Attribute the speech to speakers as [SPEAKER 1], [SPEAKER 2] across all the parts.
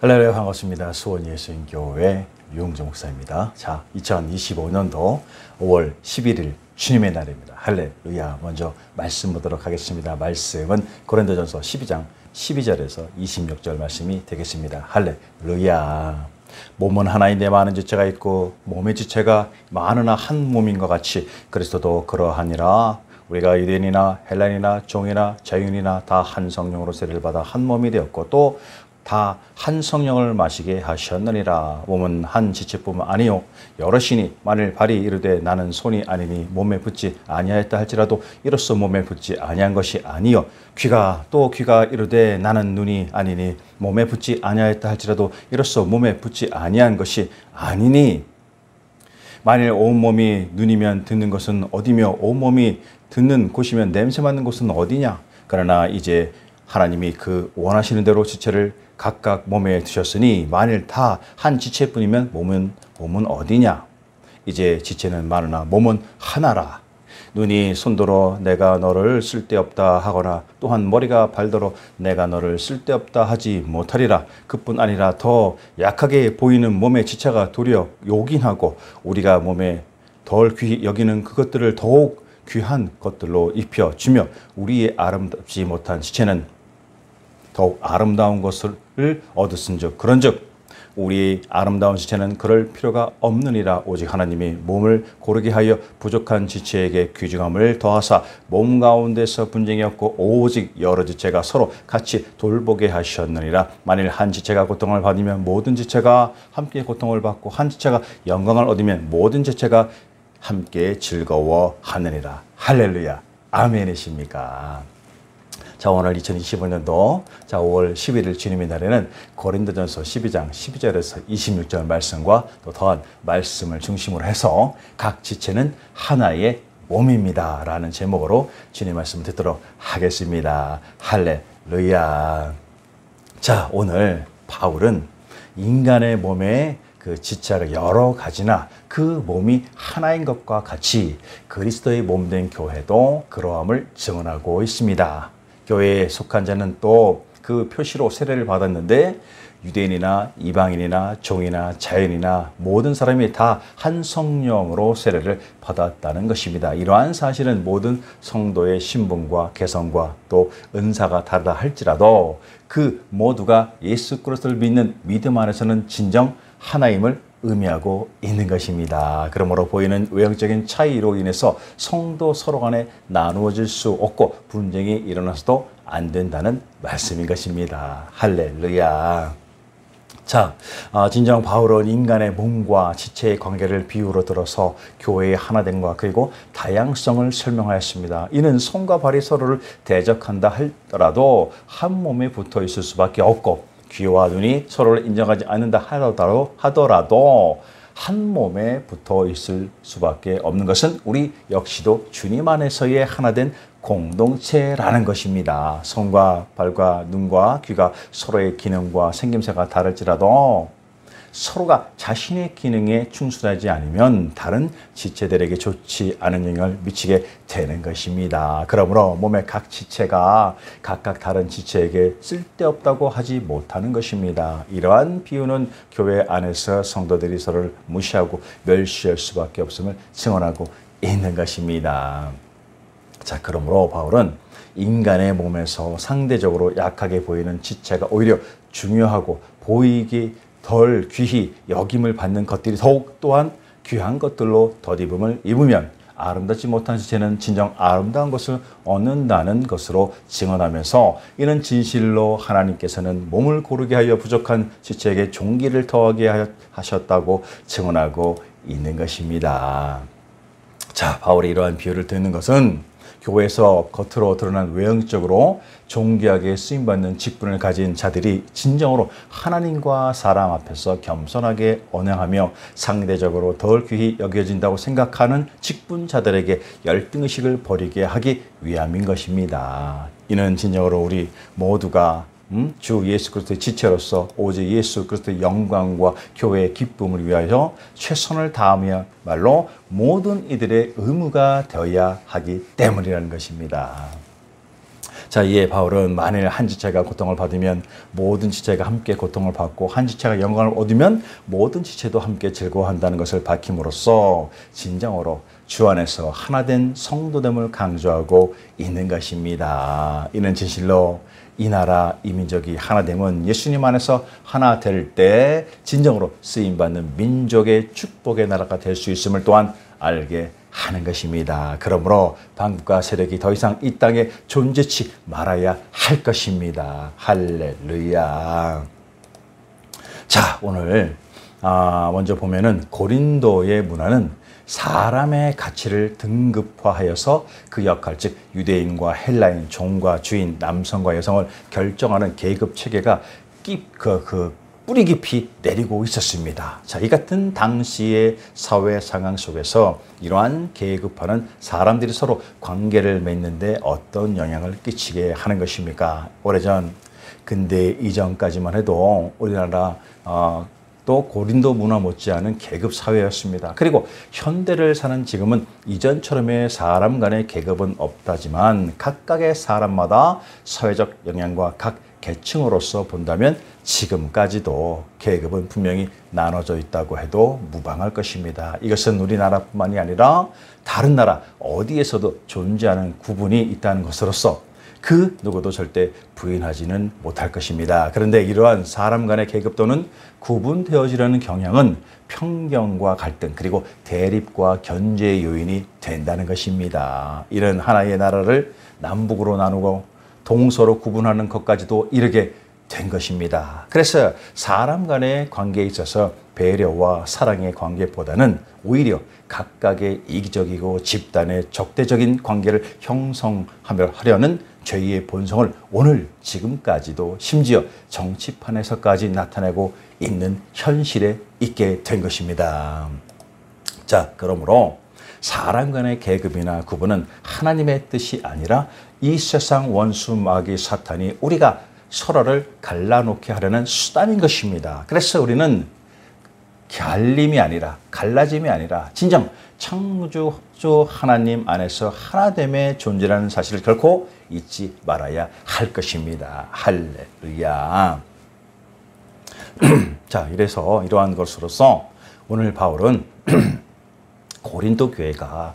[SPEAKER 1] 할렐루야, 반갑습니다. 수원 예수님교회 유용정 목사입니다. 자, 2025년도 5월 11일 주님의 날입니다. 할렐루야. 먼저 말씀 보도록 하겠습니다. 말씀은 고린도전서 12장 12절에서 26절 말씀이 되겠습니다. 할렐루야. 몸은 하나인데 많은 지체가 있고 몸의 지체가 많으나 한 몸인 것 같이 그리스도도 그러하니라. 우리가 유대인이나 헬라인이나 종이나 자유인이나 다 한 성령으로 세례를 받아 한 몸이 되었고 또 다 한 성령을 마시게 하셨느니라. 몸은 한 지체뿐만 아니요 여럿이니 만일 발이 이르되 나는 손이 아니니 몸에 붙지 아니하였다 할지라도 이로써 몸에 붙지 아니한 것이 아니요 귀가 이르되 나는 눈이 아니니 몸에 붙지 아니하였다 할지라도 이로써 몸에 붙지 아니한 것이 아니니 만일 온몸이 눈이면 듣는 것은 어디며 온몸이 듣는 곳이면 냄새 맡는 곳은 어디냐. 그러나 이제 하나님이 그 원하시는 대로 지체를 각각 몸에 두셨으니 만일 다 한 지체뿐이면 몸은 어디냐. 이제 지체는 많으나 몸은 하나라. 눈이 손더러 내가 너를 쓸데없다 하거나 또한 머리가 발더러 내가 너를 쓸데없다 하지 못하리라. 그뿐 아니라 더 약하게 보이는 몸의 지체가 도리어 요긴하고 우리가 몸에 덜 귀히 여기는 그것들을 더욱 귀한 것들로 입혀주며 우리의 아름답지 못한 지체는 더욱 아름다운 것을 얻었은즉 그런즉 우리 아름다운 지체는 그럴 필요가 없느니라. 오직 하나님이 몸을 고르게 하여 부족한 지체에게 귀중함을 더하사 몸 가운데서 분쟁이 없고 오직 여러 지체가 서로 같이 돌보게 하셨느니라. 만일 한 지체가 고통을 받으면 모든 지체가 함께 고통을 받고 한 지체가 영광을 얻으면 모든 지체가 함께 즐거워하느니라. 할렐루야. 아멘이십니까? 자, 오늘 2025년도 5월 11일 주님의 날에는 고린도전서 12장 12절에서 26절 말씀과 또 더한 말씀을 중심으로 해서 각 지체는 하나의 몸입니다 라는 제목으로 주님 말씀을 듣도록 하겠습니다. 할렐루야. 자, 오늘 바울은 인간의 몸에 그 지체가 여러 가지나 그 몸이 하나인 것과 같이 그리스도의 몸된 교회도 그러함을 증언하고 있습니다. 교회에 속한 자는 또 그 표시로 세례를 받았는데 유대인이나 이방인이나 종이나 자연이나 모든 사람이 다 한 성령으로 세례를 받았다는 것입니다. 이러한 사실은 모든 성도의 신분과 개성과 또 은사가 다르다 할지라도 그 모두가 예수 그리스도를 믿는 믿음 안에서는 진정 하나임을 의미하고 있는 것입니다. 그러므로 보이는 외형적인 차이로 인해서 성도 서로 간에 나누어질 수 없고 분쟁이 일어나서도 안 된다는 말씀인 것입니다. 할렐루야. 자, 진정 바울은 인간의 몸과 지체의 관계를 비유로 들어서 교회의 하나됨과 그리고 다양성을 설명하였습니다. 이는 손과 발이 서로를 대적한다 하더라도 한 몸에 붙어 있을 수밖에 없고 귀와 눈이 서로를 인정하지 않는다 하더라도 한 몸에 붙어 있을 수밖에 없는 것은 우리 역시도 주님 안에서의 하나된 공동체라는 것입니다. 손과 발과 눈과 귀가 서로의 기능과 생김새가 다를지라도 서로가 자신의 기능에 충실하지 않으면 다른 지체들에게 좋지 않은 영향을 미치게 되는 것입니다. 그러므로 몸의 각 지체가 각각 다른 지체에게 쓸데없다고 하지 못하는 것입니다. 이러한 비유는 교회 안에서 성도들이 서로를 무시하고 멸시할 수밖에 없음을 증언하고 있는 것입니다. 자, 그러므로 바울은 인간의 몸에서 상대적으로 약하게 보이는 지체가 오히려 중요하고 보이기 덜 귀히 여김을 받는 것들이 더욱 또한 귀한 것들로 덧입음을 입으면 아름답지 못한 지체는 진정 아름다운 것을 얻는다는 것으로 증언하면서 이는 진실로 하나님께서는 몸을 고르게 하여 부족한 지체에게 종기를 더하게 하셨다고 증언하고 있는 것입니다. 자, 바울이 이러한 비유를 듣는 것은 교회에서 겉으로 드러난 외형적으로 존귀하게 쓰임받는 직분을 가진 자들이 진정으로 하나님과 사람 앞에서 겸손하게 언행하며 상대적으로 덜 귀히 여겨진다고 생각하는 직분자들에게 열등의식을 버리게 하기 위함인 것입니다. 이는 진정으로 우리 모두가 주 예수 그리스도의 지체로서 오직 예수 그리스도의 영광과 교회의 기쁨을 위하여 최선을 다하며말로 모든 이들의 의무가 되어야 하기 때문이라는 것입니다. 자, 이에 바울은 만일 한 지체가 고통을 받으면 모든 지체가 함께 고통을 받고 한 지체가 영광을 얻으면 모든 지체도 함께 즐거워한다는 것을 밝힘으로써 진정으로 주 안에서 하나된 성도됨을 강조하고 있는 것입니다. 이는 진실로 이 나라, 이 민족이 하나됨은 예수님 안에서 하나 될 때 진정으로 쓰임받는 민족의 축복의 나라가 될 수 있음을 또한 알게 하는 것입니다. 그러므로 반국가 세력이 더 이상 이 땅에 존재치 말아야 할 것입니다. 할렐루야. 자, 오늘 먼저 보면은 고린도의 문화는 사람의 가치를 등급화하여서 그 역할, 즉 유대인과 헬라인, 종과 주인, 남성과 여성을 결정하는 계급 체계가 뿌리 깊이 내리고 있었습니다. 자, 이 같은 당시의 사회 상황 속에서 이러한 계급화는 사람들이 서로 관계를 맺는데 어떤 영향을 끼치게 하는 것입니까? 오래전 근대 이전까지만 해도 우리나라 또 고린도 문화 못지않은 계급 사회였습니다. 그리고 현대를 사는 지금은 이전처럼의 사람 간의 계급은 없다지만 각각의 사람마다 사회적 영향과 각 계층으로서 본다면 지금까지도 계급은 분명히 나눠져 있다고 해도 무방할 것입니다. 이것은 우리나라뿐만이 아니라 다른 나라 어디에서도 존재하는 구분이 있다는 것으로서 그 누구도 절대 부인하지는 못할 것입니다. 그런데 이러한 사람 간의 계급 또는 구분되어지려는 경향은 편견과 갈등 그리고 대립과 견제의 요인이 된다는 것입니다. 이런 하나의 나라를 남북으로 나누고 동서로 구분하는 것까지도 이르게 된 것입니다. 그래서 사람 간의 관계에 있어서 배려와 사랑의 관계보다는 오히려 각각의 이기적이고 집단의 적대적인 관계를 형성하려는 죄의 본성을 오늘 지금까지도 심지어 정치판에서까지 나타내고 있는 현실에 있게 된 것입니다. 자, 그러므로 사람 간의 계급이나 구분은 하나님의 뜻이 아니라 이 세상 원수 마귀 사탄이 우리가 서로를 갈라놓게 하려는 수단인 것입니다. 그래서 우리는 갈림이 아니라 갈라짐이 아니라 진정 창조주 하나님 안에서 하나됨의 존재라는 사실을 결코 잊지 말아야 할 것입니다. 할렐루야. 자, 이래서 이러한 것으로서 오늘 바울은 고린도 교회가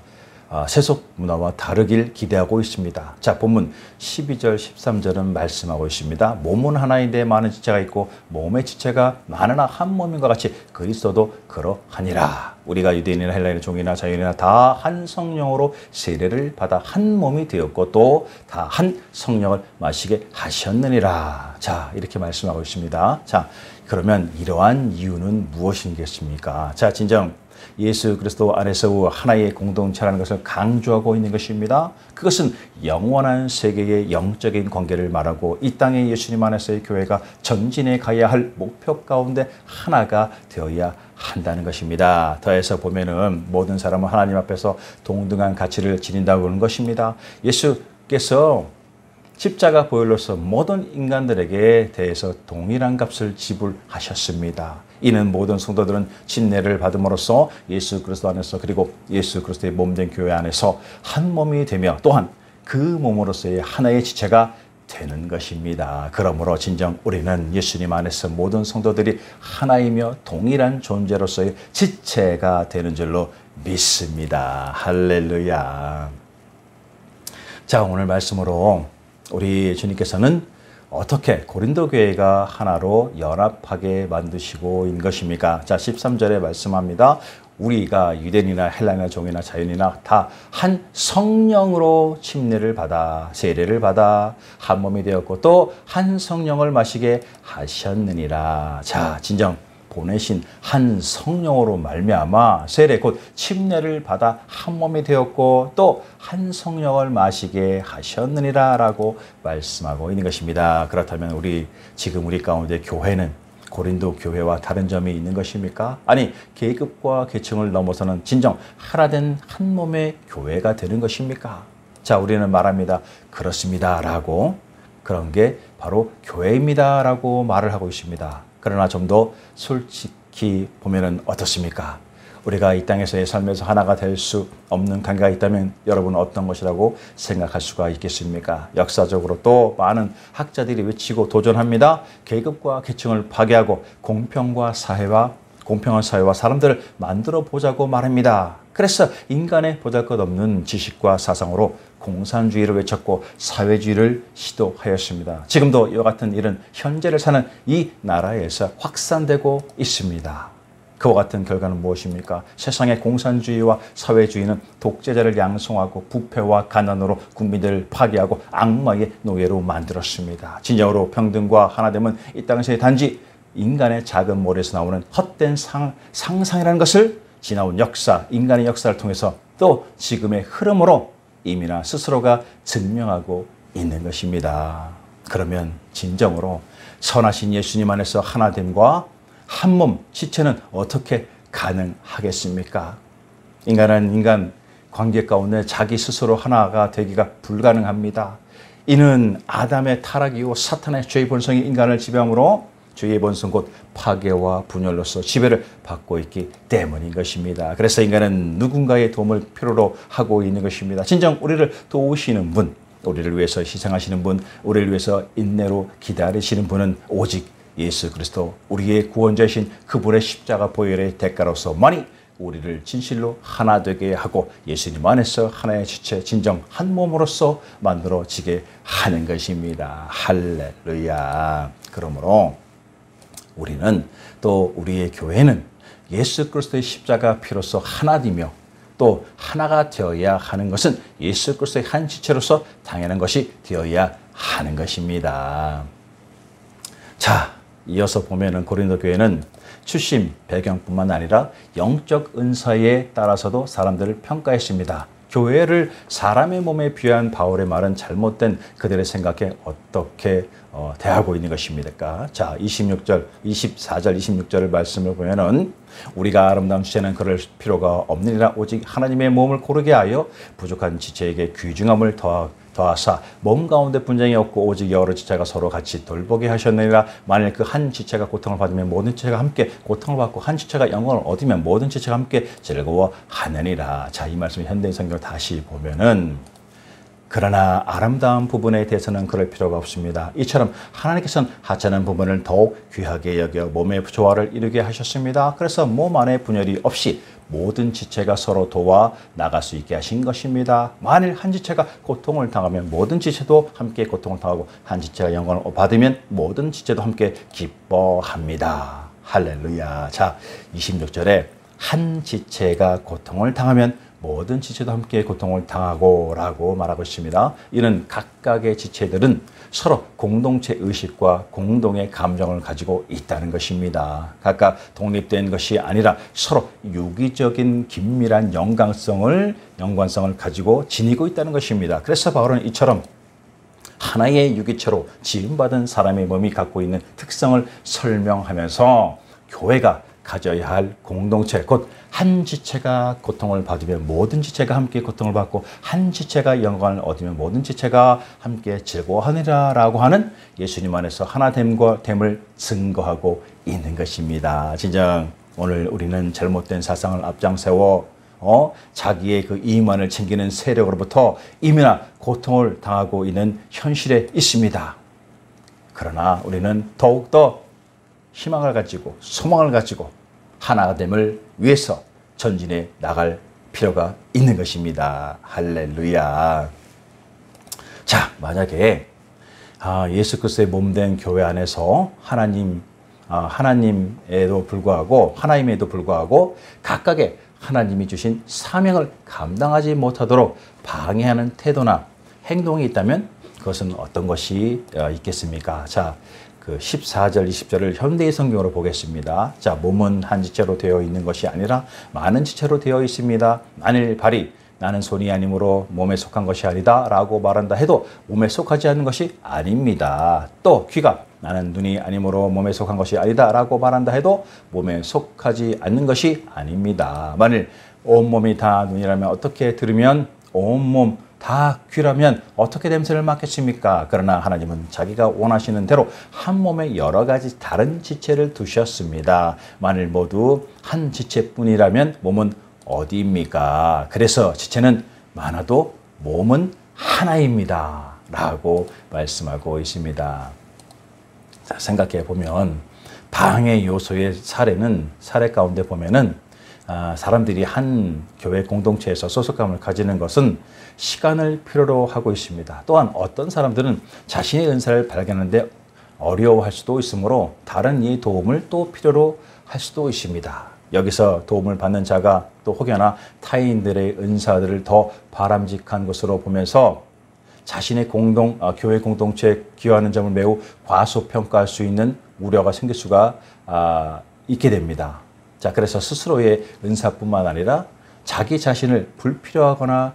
[SPEAKER 1] 세속 문화와 다르길 기대하고 있습니다. 자, 본문 12절, 13절은 말씀하고 있습니다. 몸은 하나인데 많은 지체가 있고 몸의 지체가 많으나 한 몸인 것 같이 그리스도도 그러하니라. 우리가 유대인이나 헬라인이나 종이나 자유인이나 다 한 성령으로 세례를 받아 한 몸이 되었고 또 다 한 성령을 마시게 하셨느니라. 자, 이렇게 말씀하고 있습니다. 자, 그러면 이러한 이유는 무엇이겠습니까? 자, 진정 예수 그리스도 안에서 하나의 공동체라는 것을 강조하고 있는 것입니다. 그것은 영원한 세계의 영적인 관계를 말하고 이 땅에 예수님 안에서의 교회가 전진해 가야 할 목표 가운데 하나가 되어야 한다는 것입니다. 더해서 보면은 모든 사람은 하나님 앞에서 동등한 가치를 지닌다고 하는 것입니다. 예수께서 십자가 보혈로서 모든 인간들에게 대해서 동일한 값을 지불하셨습니다. 이는 모든 성도들은 침례를 받음으로써 예수 그리스도 안에서 그리고 예수 그리스도의 몸된 교회 안에서 한 몸이 되며 또한 그 몸으로서의 하나의 지체가 되는 것입니다. 그러므로 진정 우리는 예수님 안에서 모든 성도들이 하나이며 동일한 존재로서의 지체가 되는 줄로 믿습니다. 할렐루야. 자, 오늘 말씀으로 우리 주님께서는 어떻게 고린도 교회가 하나로 연합하게 만드시고 있는 것입니까? 자, 13절에 말씀합니다. 우리가 유대인이나 헬라인이나 종이나 자유인이나 다 한 성령으로 침례를 받아 세례를 받아 한 몸이 되었고 또 한 성령을 마시게 하셨느니라. 자, 진정 보내신 한 성령으로 말미암아 세례 곧 침례를 받아 한 몸이 되었고 또 한 성령을 마시게 하셨느니라 라고 말씀하고 있는 것입니다. 그렇다면 지금 우리 가운데 교회는 고린도 교회와 다른 점이 있는 것입니까? 아니, 계급과 계층을 넘어서는 진정 하나된 한 몸의 교회가 되는 것입니까? 자, 우리는 말합니다. 그렇습니다 라고, 그런 게 바로 교회입니다 라고 말을 하고 있습니다. 그러나 좀 더 솔직히 보면은 어떻습니까? 우리가 이 땅에서의 삶에서 하나가 될 수 없는 관계가 있다면 여러분은 어떤 것이라고 생각할 수가 있겠습니까? 역사적으로 또 많은 학자들이 외치고 도전합니다. 계급과 계층을 파괴하고 공평한 사회와 사람들을 만들어 보자고 말합니다. 그래서 인간의 보잘것없는 지식과 사상으로 공산주의를 외쳤고 사회주의를 시도하였습니다. 지금도 이와 같은 일은 현재를 사는 이 나라에서 확산되고 있습니다. 그와 같은 결과는 무엇입니까? 세상의 공산주의와 사회주의는 독재자를 양성하고 부패와 가난으로 국민들을 파괴하고 악마의 노예로 만들었습니다. 진정으로 평등과 하나됨은 이 땅에서의 단지 인간의 작은 머리에서 나오는 헛된 상상이라는 것을 지나온 역사, 인간의 역사를 통해서 또 지금의 흐름으로 이미나 스스로가 증명하고 있는 것입니다. 그러면 진정으로 선하신 예수님 안에서 하나됨과 한몸 지체는 어떻게 가능하겠습니까? 인간은 인간 관계 가운데 자기 스스로 하나가 되기가 불가능합니다. 이는 아담의 타락이요 사탄의 죄의 본성이 인간을 지배함으로 죄의 본성 곧 파괴와 분열로서 지배를 받고 있기 때문인 것입니다. 그래서 인간은 누군가의 도움을 필요로 하고 있는 것입니다. 진정 우리를 도우시는 분, 우리를 위해서 희생하시는 분, 우리를 위해서 인내로 기다리시는 분은 오직 예수 그리스도, 우리의 구원자이신 그분의 십자가 보혈의 대가로서만이 우리를 진실로 하나 되게 하고 예수님 안에서 하나의 지체, 진정 한 몸으로서 만들어지게 하는 것입니다. 할렐루야. 그러므로 우리는 또 우리의 교회는 예수 그리스도의 십자가 피로서 하나이며 또 하나가 되어야 하는 것은 예수 그리스도의 한 지체로서 당연한 것이 되어야 하는 것입니다. 자, 이어서 보면은 고린도 교회는 출신 배경뿐만 아니라 영적 은사에 따라서도 사람들을 평가했습니다. 교회를 사람의 몸에 비유한 바울의 말은 잘못된 그들의 생각에 어떻게 대하고 있는 것입니까? 자, 24절, 26절의 말씀을 보면은 우리가 아름다운 지체는 그럴 필요가 없느니라 오직 하나님의 몸을 고르게 하여 부족한 지체에게 귀중함을 더하사 몸 가운데 분쟁이 없고 오직 여러 지체가 서로 같이 돌보게 하셨느니라. 만일 그 한 지체가 고통을 받으면 모든 지체가 함께 고통을 받고 한 지체가 영광을 얻으면 모든 지체가 함께 즐거워하느니라. 자, 이 말씀 현대인 성경을 다시 보면은 그러나 아름다운 부분에 대해서는 그럴 필요가 없습니다. 이처럼 하나님께서는 하찮은 부분을 더욱 귀하게 여겨 몸의 조화를 이루게 하셨습니다. 그래서 몸 안에 분열이 없이 모든 지체가 서로 도와 나갈 수 있게 하신 것입니다. 만일 한 지체가 고통을 당하면 모든 지체도 함께 고통을 당하고 한 지체가 영광을 받으면 모든 지체도 함께 기뻐합니다. 할렐루야. 자, 26절에 한 지체가 고통을 당하면 모든 지체도 함께 고통을 당하고 라고 말하고 있습니다. 이는 각각의 지체들은 서로 공동체 의식과 공동의 감정을 가지고 있다는 것입니다. 각각 독립된 것이 아니라 서로 유기적인 긴밀한 연관성을 가지고 지니고 있다는 것입니다. 그래서 바울은 이처럼 하나의 유기체로 지음받은 사람의 몸이 갖고 있는 특성을 설명하면서 교회가 가져야 할 공동체, 곧 한 지체가 고통을 받으면 모든 지체가 함께 고통을 받고 한 지체가 영광을 얻으면 모든 지체가 함께 즐거워하느라 라고 하는 예수님 안에서 하나됨을 증거하고 있는 것입니다. 진정 오늘 우리는 잘못된 사상을 앞장세워 자기의 그 이익만을 챙기는 세력으로부터 이미나 고통을 당하고 있는 현실에 있습니다. 그러나 우리는 더욱더 희망을 가지고 소망을 가지고 하나됨을 위해서 전진해 나갈 필요가 있는 것입니다. 할렐루야. 자, 만약에 예수 그리스도의 몸된 교회 안에서 하나님에도 불구하고 각각의 하나님이 주신 사명을 감당하지 못하도록 방해하는 태도나 행동이 있다면 그것은 어떤 것이 있겠습니까? 자, 그 14절, 20절을 현대의 성경으로 보겠습니다. 자, 몸은 한 지체로 되어 있는 것이 아니라 많은 지체로 되어 있습니다. 만일 발이 나는 손이 아니므로 몸에 속한 것이 아니다 라고 말한다 해도 몸에 속하지 않는 것이 아닙니다. 또 귀가 나는 눈이 아니므로 몸에 속한 것이 아니다 라고 말한다 해도 몸에 속하지 않는 것이 아닙니다. 만일 온몸이 다 눈이라면 어떻게 들으면 온몸 다 귀라면 어떻게 냄새를 맡겠습니까? 그러나 하나님은 자기가 원하시는 대로 한 몸에 여러 가지 다른 지체를 두셨습니다. 만일 모두 한 지체뿐이라면 몸은 어디입니까? 그래서 지체는 많아도 몸은 하나입니다. 라고 말씀하고 있습니다. 자, 생각해 보면 방해 요소의 사례 가운데 보면은 사람들이 한 교회 공동체에서 소속감을 가지는 것은 시간을 필요로 하고 있습니다. 또한 어떤 사람들은 자신의 은사를 발견하는데 어려워할 수도 있으므로 다른 이의 도움을 또 필요로 할 수도 있습니다. 여기서 도움을 받는 자가 또 혹여나 타인들의 은사들을 더 바람직한 것으로 보면서 자신의 교회 공동체에 기여하는 점을 매우 과소평가할 수 있는 우려가 생길 수가 있게 됩니다. 자, 그래서 스스로의 은사뿐만 아니라 자기 자신을 불필요하거나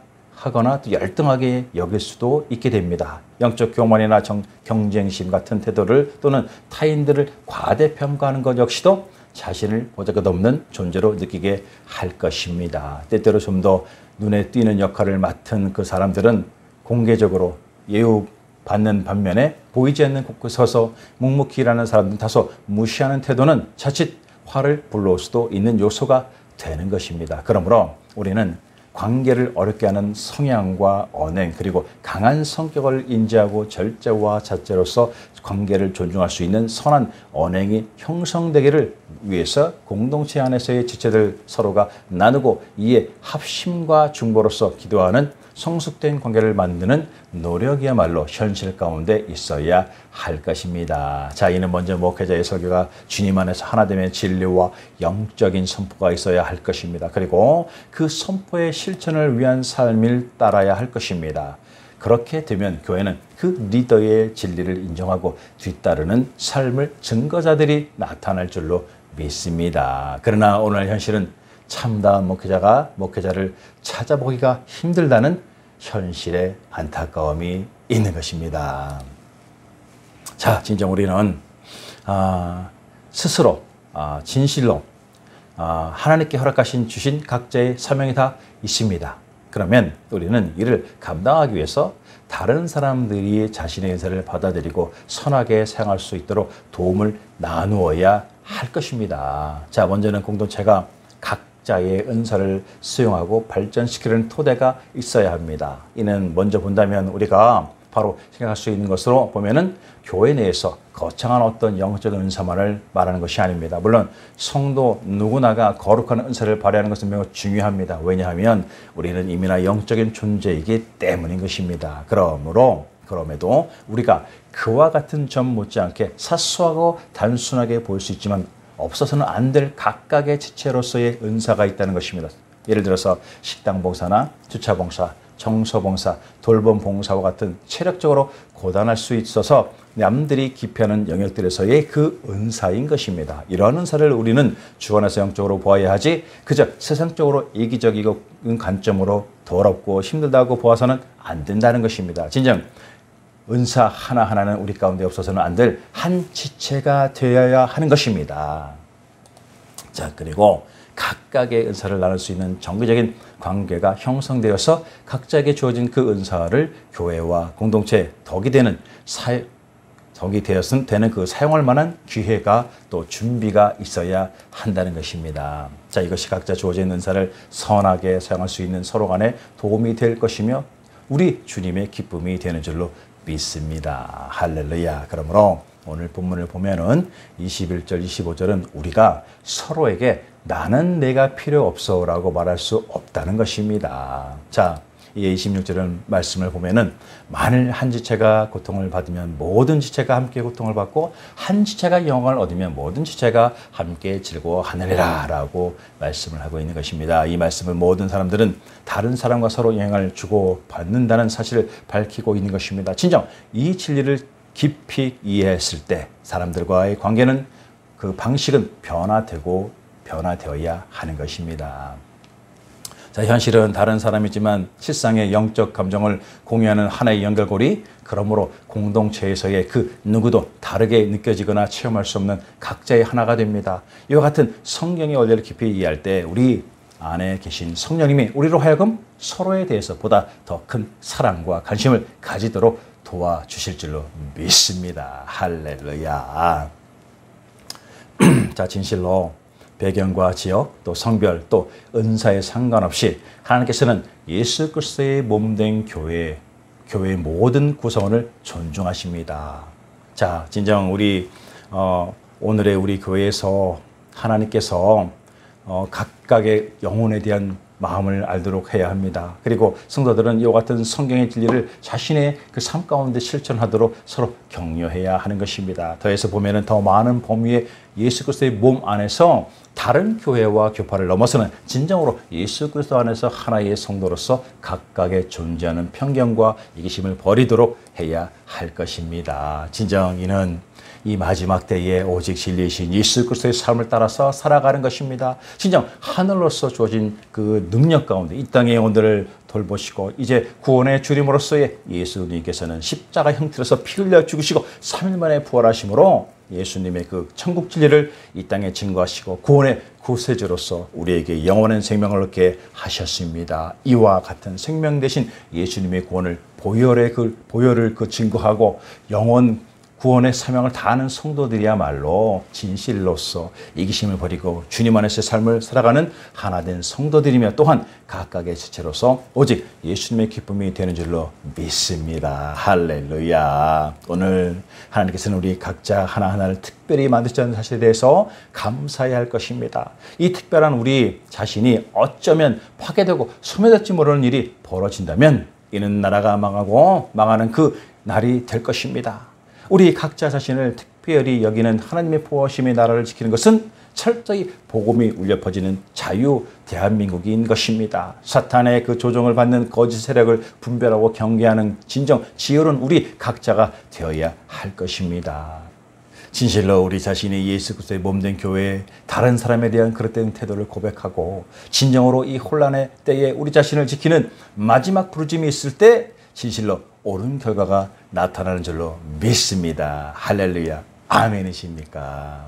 [SPEAKER 1] 또 열등하게 여길 수도 있게 됩니다. 영적 교만이나 경쟁심 같은 태도를 또는 타인들을 과대평가하는 것 역시도 자신을 보잘것없는 존재로 느끼게 할 것입니다. 때때로 좀 더 눈에 띄는 역할을 맡은 그 사람들은 공개적으로 예우받는 반면에 보이지 않는 곳에 서서 묵묵히 일하는 사람들은 다소 무시하는 태도는 자칫 화를 불러올 수도 있는 요소가 되는 것입니다. 그러므로 우리는 관계를 어렵게 하는 성향과 언행 그리고 강한 성격을 인지하고 절제와 잣대로서 관계를 존중할 수 있는 선한 언행이 형성되기를 위해서 공동체 안에서의 지체들 서로가 나누고 이에 합심과 중보로서 기도하는 성숙된 관계를 만드는 노력이야말로 현실 가운데 있어야 할 것입니다. 자, 이는 먼저 목회자의 설교가 주님 안에서 하나됨의 진리와 영적인 선포가 있어야 할 것입니다. 그리고 그 선포의 실천을 위한 삶을 따라야 할 것입니다. 그렇게 되면 교회는 그 리더의 진리를 인정하고 뒤따르는 삶을 증거자들이 나타날 줄로 믿습니다. 그러나 오늘 현실은 참다운 목회자를 찾아보기가 힘들다는 현실의 안타까움이 있는 것입니다. 자, 진정 우리는 스스로 진실로 하나님께 주신 각자의 사명이 다 있습니다. 그러면 우리는 이를 감당하기 위해서 다른 사람들이 자신의 은사를 받아들이고 선하게 사용할 수 있도록 도움을 나누어야 할 것입니다. 자, 먼저는 공동체가 각자의 은사를 수용하고 발전시키는 토대가 있어야 합니다. 이는 먼저 본다면 우리가 바로 생각할 수 있는 것으로 보면은 교회 내에서 거창한 어떤 영적 은사만을 말하는 것이 아닙니다. 물론 성도 누구나가 거룩한 은사를 발휘하는 것은 매우 중요합니다. 왜냐하면 우리는 이미나 영적인 존재이기 때문인 것입니다. 그럼에도 우리가 그와 같은 점 못지않게 사소하고 단순하게 보일 수 있지만 없어서는 안 될 각각의 지체로서의 은사가 있다는 것입니다. 예를 들어서 식당 봉사나 주차 봉사, 청소 봉사, 돌봄 봉사와 같은 체력적으로 고단할 수 있어서 남들이 기피하는 영역들에서의 그 은사인 것입니다. 이러한 은사를 우리는 주 안에서 영적으로 보아야 하지 그저 세상적으로 이기적인 관점으로 더럽고 힘들다고 보아서는 안 된다는 것입니다. 진정 은사 하나하나는 우리 가운데 없어서는 안 될 한 지체가 되어야 하는 것입니다. 자, 그리고 각각의 은사를 나눌 수 있는 정기적인 관계가 형성되어서 각자에게 주어진 그 은사를 교회와 공동체에 덕이 되는 그 사용할 만한 기회가 또 준비가 있어야 한다는 것입니다. 자, 이것이 각자 주어진 은사를 선하게 사용할 수 있는 서로 간에 도움이 될 것이며 우리 주님의 기쁨이 되는 줄로 믿습니다. 할렐루야. 그러므로 오늘 본문을 보면은 21절, 25절은 우리가 서로에게 나는 내가 필요 없어 라고 말할 수 없다는 것입니다. 자, 이 26절은 말씀을 보면은 만일 한 지체가 고통을 받으면 모든 지체가 함께 고통을 받고 한 지체가 영광을 얻으면 모든 지체가 함께 즐거워하느니라 라고 말씀을 하고 있는 것입니다. 이 말씀을 모든 사람들은 다른 사람과 서로 영향을 주고받는다는 사실을 밝히고 있는 것입니다. 진정 이 진리를 깊이 이해했을 때 사람들과의 관계는 그 방식은 변화되어야 하는 것입니다. 자, 현실은 다른 사람이지만 실상의 영적 감정을 공유하는 하나의 연결고리, 그러므로 공동체에서의 그 누구도 다르게 느껴지거나 체험할 수 없는 각자의 하나가 됩니다. 이와 같은 성경의 원리를 깊이 이해할 때 우리 안에 계신 성령님이 우리로 하여금 서로에 대해서 보다 더 큰 사랑과 관심을 가지도록 도와주실 줄로 믿습니다. 할렐루야. 자, 진실로 배경과 지역, 또 성별, 또 은사에 상관없이 하나님께서는 예수 그리스도의 몸된 교회의 모든 구성원을 존중하십니다. 자, 진정 우리 오늘의 우리 교회에서 하나님께서 각각의 영혼에 대한 마음을 알도록 해야 합니다. 그리고 성도들은 이와 같은 성경의 진리를 자신의 그 삶 가운데 실천하도록 서로 격려해야 하는 것입니다. 더해서 보면은 더 많은 범위의 예수 그리스도의 몸 안에서 다른 교회와 교파를 넘어서는 진정으로 예수 그리스도 안에서 하나의 성도로서 각각의 존재하는 편견과 이기심을 버리도록 해야 할 것입니다. 진정 이는 이 마지막 때에 오직 진리이신 예수 그리스도의 삶을 따라서 살아가는 것입니다. 진정 하늘로서 주어진 그 능력 가운데 이 땅의 오늘을 돌보시고 이제 구원의 주님으로서의 예수님께서는 십자가 형태로서 피 흘려 죽으시고 3일 만에 부활하심으로 예수님의 그 천국 진리를 이 땅에 증거하시고 구원의 구세주로서 우리에게 영원한 생명을 얻게 하셨습니다. 이와 같은 생명 대신 예수님의 구원을 보혈을 증거하고 영원 구원의 사명을 다하는 성도들이야말로 진실로서 이기심을 버리고 주님 안에서의 삶을 살아가는 하나된 성도들이며 또한 각각의 지체로서 오직 예수님의 기쁨이 되는 줄로 믿습니다. 할렐루야. 오늘 하나님께서는 우리 각자 하나하나를 특별히 만드셨다는 사실에 대해서 감사해야 할 것입니다. 이 특별한 우리 자신이 어쩌면 파괴되고 소멸될지 모르는 일이 벌어진다면 이는 나라가 망하고 망하는 그 날이 될 것입니다. 우리 각자 자신을 특별히 여기는 하나님의 보호하심의 나라를 지키는 것은 철저히 복음이 울려 퍼지는 자유 대한민국인 것입니다. 사탄의 그 조종을 받는 거짓 세력을 분별하고 경계하는 진정 지혜로운 우리 각자가 되어야 할 것입니다. 진실로 우리 자신이 예수 그리스도의 몸된 교회에 다른 사람에 대한 그릇된 태도를 고백하고 진정으로 이 혼란의 때에 우리 자신을 지키는 마지막 부르짐이 있을 때 진실로 옳은 결과가 나타나는 줄로 믿습니다. 할렐루야. 아멘이십니까?